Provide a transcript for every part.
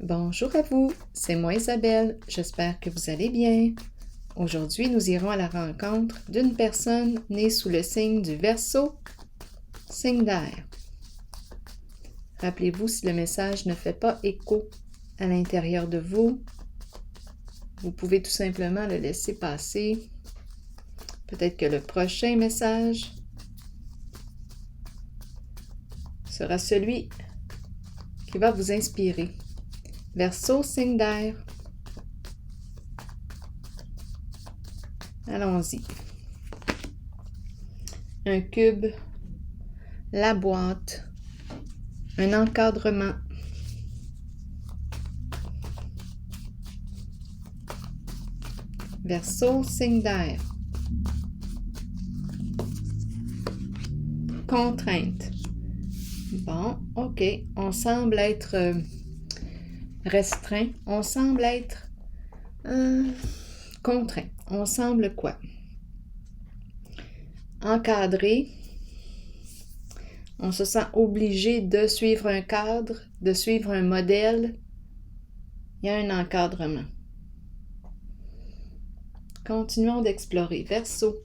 Bonjour à vous, c'est moi Isabelle, j'espère que vous allez bien. Aujourd'hui, nous irons à la rencontre d'une personne née sous le signe du Verseau, signe d'air. Rappelez-vous, si le message ne fait pas écho à l'intérieur de vous, vous pouvez tout simplement le laisser passer. Peut-être que le prochain message sera celui qui va vous inspirer. Verseau, signe d'air. Allons-y. Un cube, la boîte, un encadrement, Verseau, signe d'air. Contrainte. Bon, ok, on semble être restreint, on semble être contraint. On semble quoi? Encadré. On se sent obligé de suivre un cadre, de suivre un modèle. Il y a un encadrement. Continuons d'explorer. Verseau.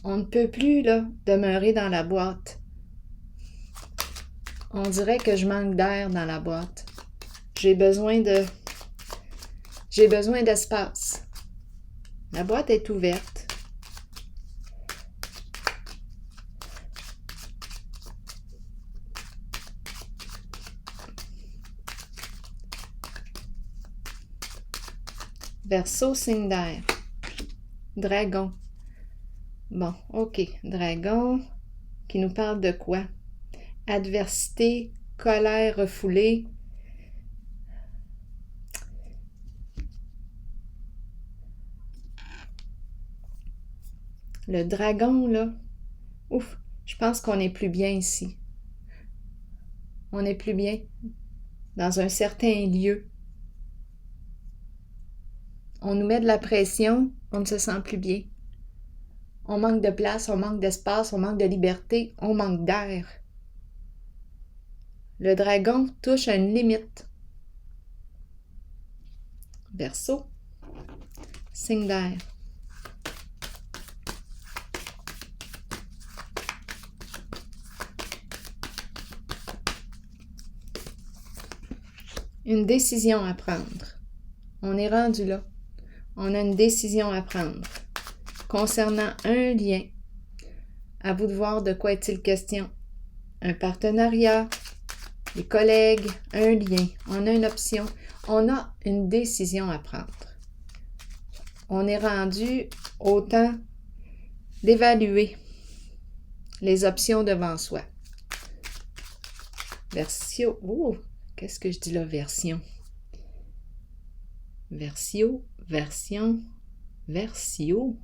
On ne peut plus demeurer dans la boîte. On dirait que je manque d'air dans la boîte. J'ai besoin d'espace. La boîte est ouverte. Verseau, signe d'air. Dragon. Bon, ok. Dragon qui nous parle de quoi? Adversité, colère refoulée. Le dragon, là, ouf, je pense qu'on est plus bien ici. On est plus bien dans un certain lieu. On nous met de la pression, on ne se sent plus bien. On manque de place, on manque d'espace, on manque de liberté, on manque d'air. Le dragon touche à une limite. Verseau, signe d'air. Une décision à prendre. On est rendu là. On a une décision à prendre. Concernant un lien, à vous de voir de quoi est-il question. Un partenariat, des collègues, un lien. On a une option. On a une décision à prendre. On est rendu au temps d'évaluer les options devant soi. Version. Oh, qu'est-ce que je dis là, version? Versio, version, versio.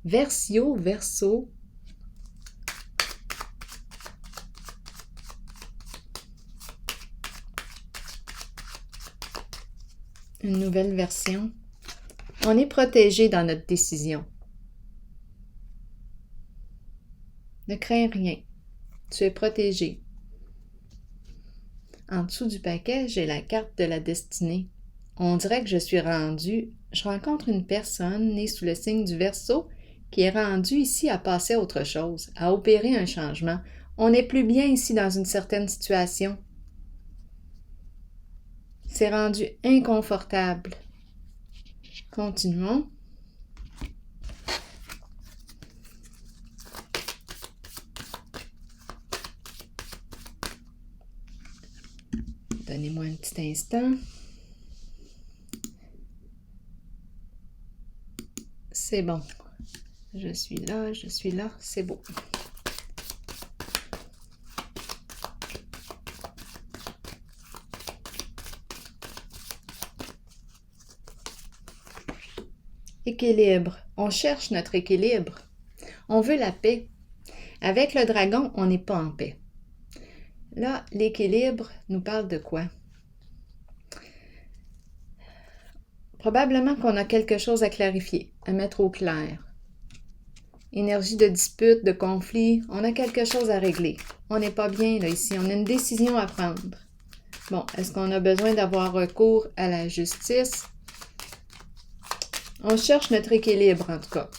Versio, verso. Une nouvelle version. On est protégé dans notre décision. Ne crains rien. Tu es protégé. En dessous du paquet, j'ai la carte de la destinée. On dirait que je rencontre une personne née sous le signe du Verseau qui est rendue ici à passer à autre chose, à opérer un changement. On n'est plus bien ici dans une certaine situation. C'est rendu inconfortable. Continuons. Donnez-moi un petit instant. C'est bon. Je suis là, c'est beau. Équilibre. On cherche notre équilibre. On veut la paix. Avec le dragon, on n'est pas en paix. Là, l'équilibre nous parle de quoi? Probablement qu'on a quelque chose à clarifier, à mettre au clair. Énergie de dispute, de conflit. On a quelque chose à régler. On n'est pas bien là ici. On a une décision à prendre. Bon, est-ce qu'on a besoin d'avoir recours à la justice? On cherche notre équilibre en tout cas.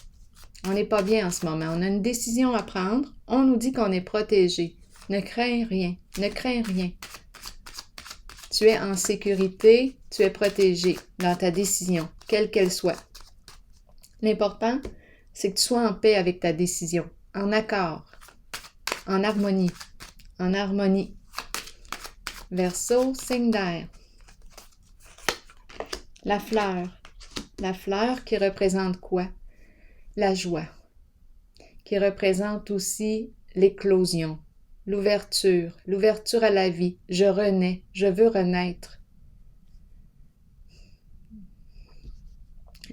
On n'est pas bien en ce moment. On a une décision à prendre. On nous dit qu'on est protégé. Ne crains rien. Ne crains rien. Tu es en sécurité. Tu es protégé dans ta décision, quelle qu'elle soit. L'important, c'est que tu sois en paix avec ta décision, en accord, en harmonie, en harmonie. Verseau, signe d'air. La fleur qui représente quoi? La joie, qui représente aussi l'éclosion, l'ouverture à la vie. Je renais, je veux renaître.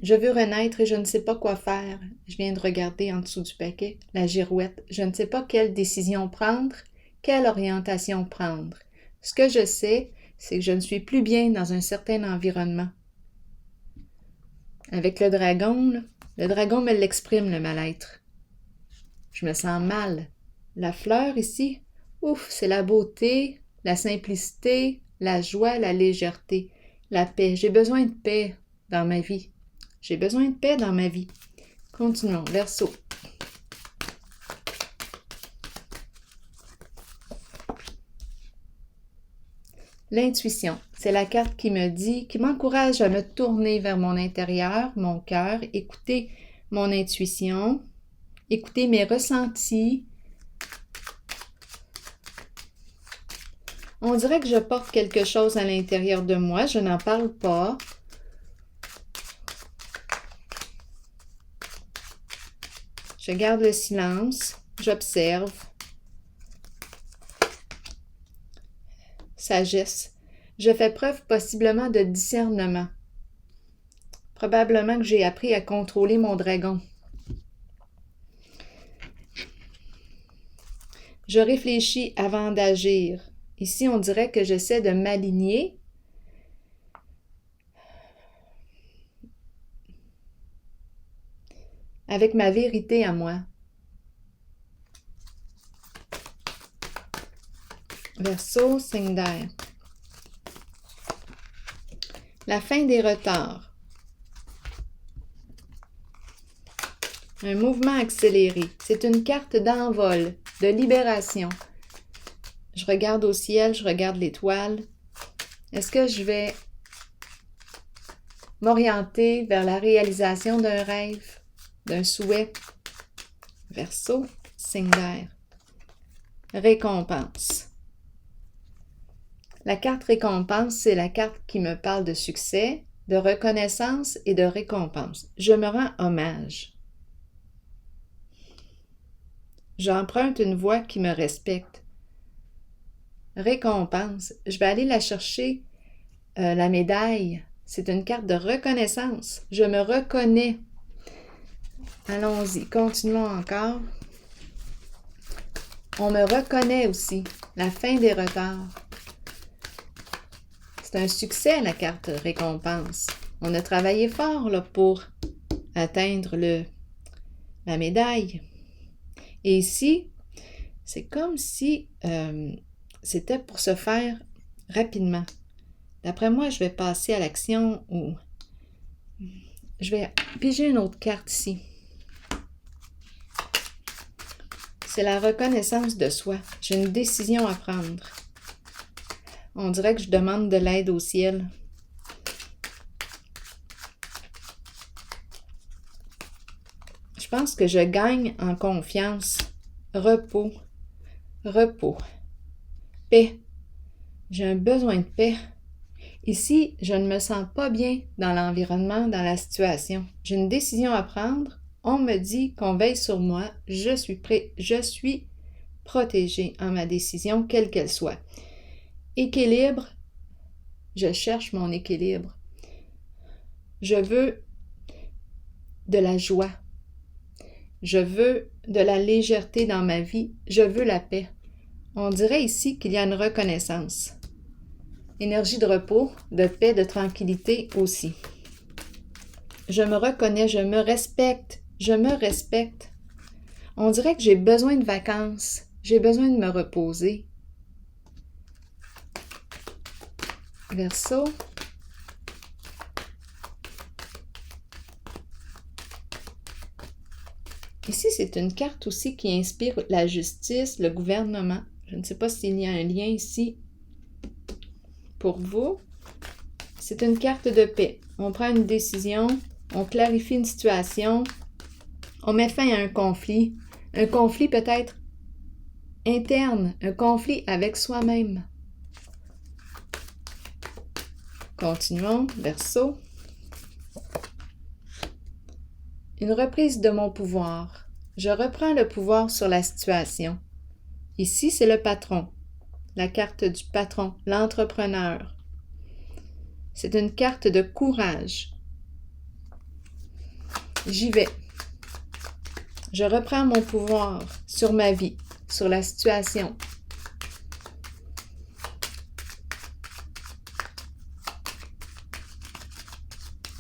Je veux renaître et je ne sais pas quoi faire. Je viens de regarder en dessous du paquet, la girouette. Je ne sais pas quelle décision prendre, quelle orientation prendre. Ce que je sais, c'est que je ne suis plus bien dans un certain environnement. Avec le dragon me l'exprime, le mal-être. Je me sens mal. La fleur ici, ouf, c'est la beauté, la simplicité, la joie, la légèreté, la paix. J'ai besoin de paix dans ma vie. J'ai besoin de paix dans ma vie. Continuons. Verseau. L'intuition, c'est la carte qui me dit, qui m'encourage à me tourner vers mon intérieur, mon cœur, écouter mon intuition, écouter mes ressentis. On dirait que je porte quelque chose à l'intérieur de moi, je n'en parle pas. Je garde le silence, j'observe. Sagesse. Je fais preuve possiblement de discernement. Probablement que j'ai appris à contrôler mon dragon. Je réfléchis avant d'agir. Ici, on dirait que j'essaie de m'aligner. Avec ma vérité à moi. Verseau, signe d'air. La fin des retards. Un mouvement accéléré. C'est une carte d'envol, de libération. Je regarde au ciel, je regarde l'étoile. Est-ce que je vais m'orienter vers la réalisation d'un rêve, d'un souhait? Verseau, signe d'air. Récompense. La carte récompense, c'est la carte qui me parle de succès, de reconnaissance et de récompense. Je me rends hommage. J'emprunte une voie qui me respecte. Récompense. Je vais aller la chercher, la médaille. C'est une carte de reconnaissance. Je me reconnais. Allons-y, continuons encore. On me reconnaît aussi. La fin des retards. C'est un succès, la carte récompense. On a travaillé fort là, pour atteindre la médaille. Et ici, c'est comme si c'était pour se faire rapidement. D'après moi, je vais passer à l'action ou je vais piger une autre carte ici. C'est la reconnaissance de soi. J'ai une décision à prendre. On dirait que je demande de l'aide au ciel. Je pense que je gagne en confiance. Repos. Repos. Paix. J'ai un besoin de paix. Ici, je ne me sens pas bien dans l'environnement, dans la situation. J'ai une décision à prendre. On me dit qu'on veille sur moi. Je suis prêt. Je suis protégée en ma décision, quelle qu'elle soit. Équilibre. Je cherche mon équilibre. Je veux de la joie. Je veux de la légèreté dans ma vie. Je veux la paix. On dirait ici qu'il y a une reconnaissance. Énergie de repos, de paix, de tranquillité aussi. Je me reconnais, je me respecte. Je me respecte. On dirait que j'ai besoin de vacances. J'ai besoin de me reposer. Verseau. Ici, c'est une carte aussi qui inspire la justice, le gouvernement. Je ne sais pas s'il y a un lien ici pour vous. C'est une carte de paix. On prend une décision, on clarifie une situation, on met fin à un conflit peut-être interne, un conflit avec soi-même. Continuons, Verseau. Une reprise de mon pouvoir. Je reprends le pouvoir sur la situation. Ici, c'est le patron, la carte du patron, l'entrepreneur. C'est une carte de courage. J'y vais. Je reprends mon pouvoir sur ma vie, sur la situation.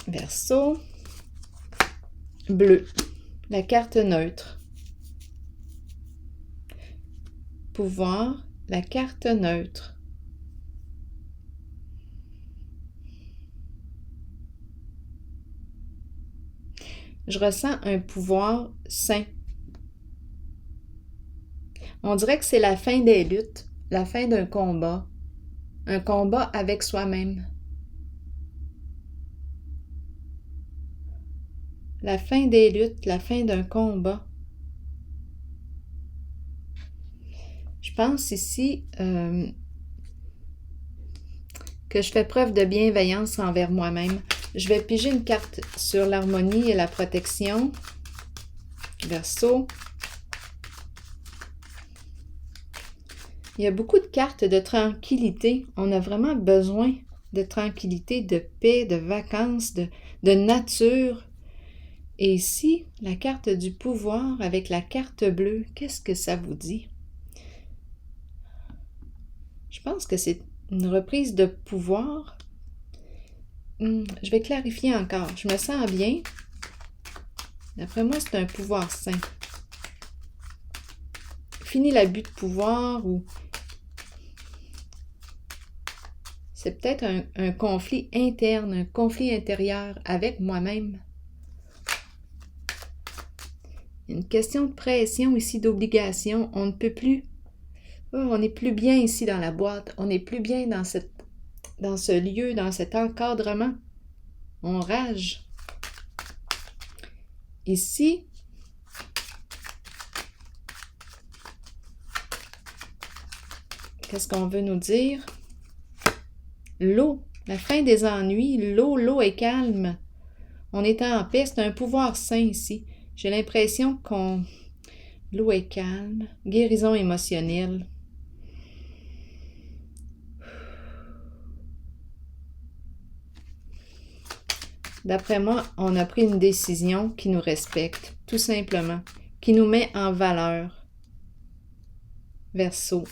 Verseau. Bleu, la carte neutre. Pouvoir, la carte neutre. Je ressens un pouvoir sain. On dirait que c'est la fin des luttes, la fin d'un combat, un combat avec soi-même. La fin des luttes, la fin d'un combat. Je pense ici que je fais preuve de bienveillance envers moi-même. Je vais piger une carte sur l'harmonie et la protection. Verseau. Il y a beaucoup de cartes de tranquillité. On a vraiment besoin de tranquillité, de paix, de vacances, de nature. Et ici, la carte du pouvoir avec la carte bleue, qu'est-ce que ça vous dit? Je pense que c'est une reprise de pouvoir. Je vais clarifier encore. Je me sens bien. D'après moi, c'est un pouvoir sain. Fini l'abus de pouvoir ou c'est peut-être un conflit interne, un conflit intérieur avec moi-même. Une question de pression ici, d'obligation. On ne peut plus. On n'est plus bien ici dans la boîte. On n'est plus bien dans ce lieu, dans cet encadrement. On rage. Ici, qu'est-ce qu'on veut nous dire? L'eau, la fin des ennuis. L'eau est calme. On est en paix. C'est un pouvoir sain ici. J'ai l'impression l'eau est calme. Guérison émotionnelle. D'après moi, on a pris une décision qui nous respecte, tout simplement, qui nous met en valeur. Verseau.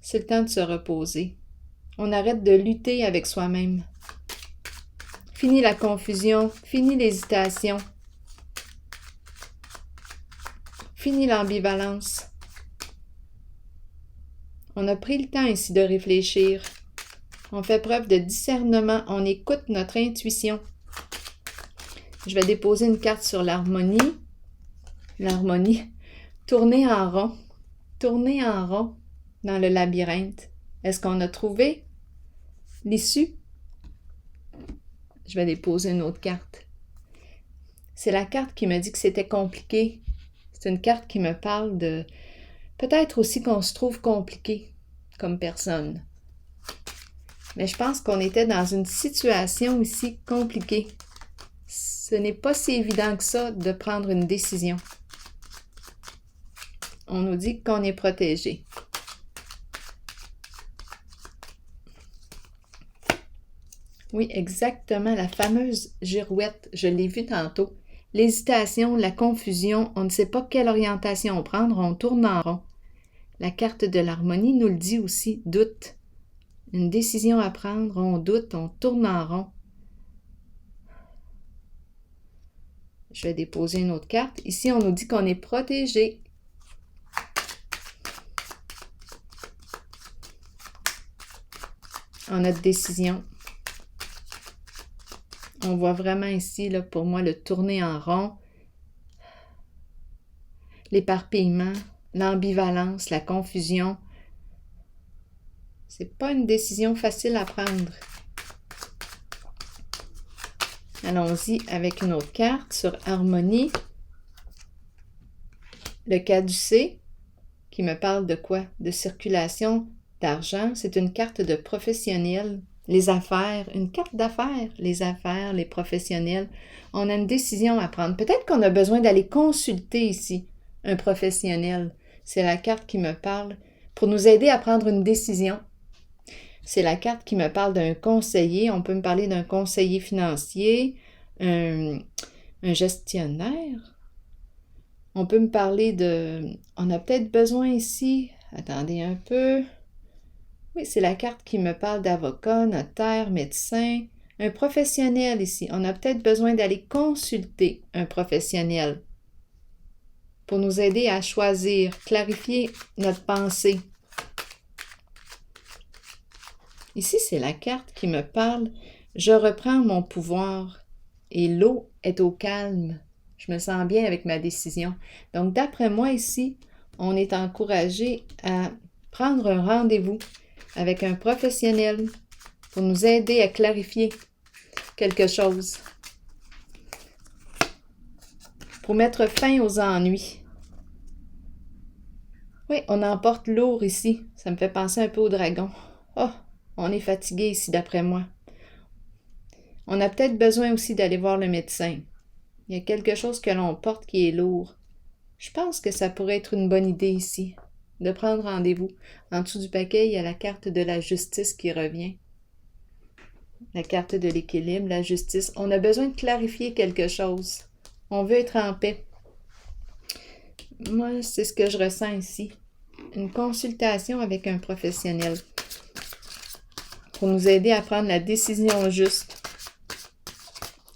C'est le temps de se reposer. On arrête de lutter avec soi-même. Fini la confusion, fini l'hésitation. Fini l'ambivalence. On a pris le temps ici de réfléchir. On fait preuve de discernement. On écoute notre intuition. Je vais déposer une carte sur l'harmonie. L'harmonie. Tourner en rond. Tourner en rond dans le labyrinthe. Est-ce qu'on a trouvé l'issue? Je vais déposer une autre carte. C'est la carte qui me dit que c'était compliqué. C'est une carte qui me parle de... Peut-être aussi qu'on se trouve compliqué comme personne. Mais je pense qu'on était dans une situation ici compliquée. Ce n'est pas si évident que ça de prendre une décision. On nous dit qu'on est protégé. Oui, exactement, la fameuse girouette, je l'ai vue tantôt. L'hésitation, la confusion, on ne sait pas quelle orientation prendre, on tourne en rond. La carte de l'harmonie nous le dit aussi, doute. Une décision à prendre, on doute, on tourne en rond. Je vais déposer une autre carte. Ici, on nous dit qu'on est protégé. En notre décision. On voit vraiment ici, là, pour moi, le tourner en rond, l'éparpillement, l'ambivalence, la confusion. C'est pas une décision facile à prendre. Allons-y avec une autre carte sur harmonie. Le caducé, qui me parle de quoi? De circulation d'argent. C'est une carte de professionnel. Les affaires, une carte d'affaires. Les affaires, les professionnels. On a une décision à prendre. Peut-être qu'on a besoin d'aller consulter ici un professionnel. C'est la carte qui me parle pour nous aider à prendre une décision. C'est la carte qui me parle d'un conseiller. On peut me parler d'un conseiller financier, un gestionnaire. On peut me parler de... On a peut-être besoin ici... Attendez un peu. Oui, c'est la carte qui me parle d'avocat, notaire, médecin. Un professionnel ici. On a peut-être besoin d'aller consulter un professionnel pour nous aider à choisir, clarifier notre pensée. Ici, c'est la carte qui me parle. Je reprends mon pouvoir et l'eau est au calme. Je me sens bien avec ma décision. Donc, d'après moi, ici, on est encouragé à prendre un rendez-vous avec un professionnel pour nous aider à clarifier quelque chose. Pour mettre fin aux ennuis. Oui, on emporte lourd ici. Ça me fait penser un peu au dragon. Oh! On est fatigué ici, d'après moi. On a peut-être besoin aussi d'aller voir le médecin. Il y a quelque chose que l'on porte qui est lourd. Je pense que ça pourrait être une bonne idée ici, de prendre rendez-vous. En dessous du paquet, il y a la carte de la justice qui revient. La carte de l'équilibre, la justice. On a besoin de clarifier quelque chose. On veut être en paix. Moi, c'est ce que je ressens ici. Une consultation avec un professionnel. Pour nous aider à prendre la décision juste.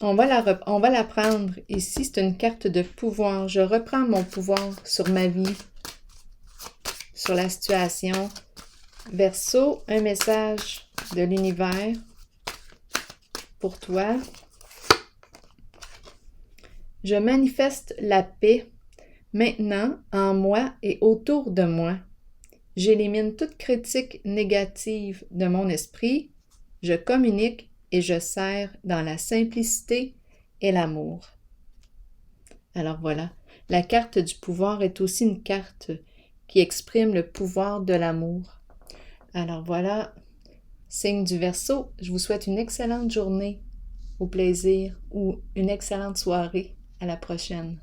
On va la prendre. Ici, c'est une carte de pouvoir. Je reprends mon pouvoir sur ma vie, sur la situation. Verseau, un message de l'univers pour toi. Je manifeste la paix maintenant en moi et autour de moi. J'élimine toute critique négative de mon esprit, je communique et je sers dans la simplicité et l'amour. Alors voilà, la carte du pouvoir est aussi une carte qui exprime le pouvoir de l'amour. Alors voilà, signe du Verseau, je vous souhaite une excellente journée, au plaisir ou une excellente soirée. À la prochaine.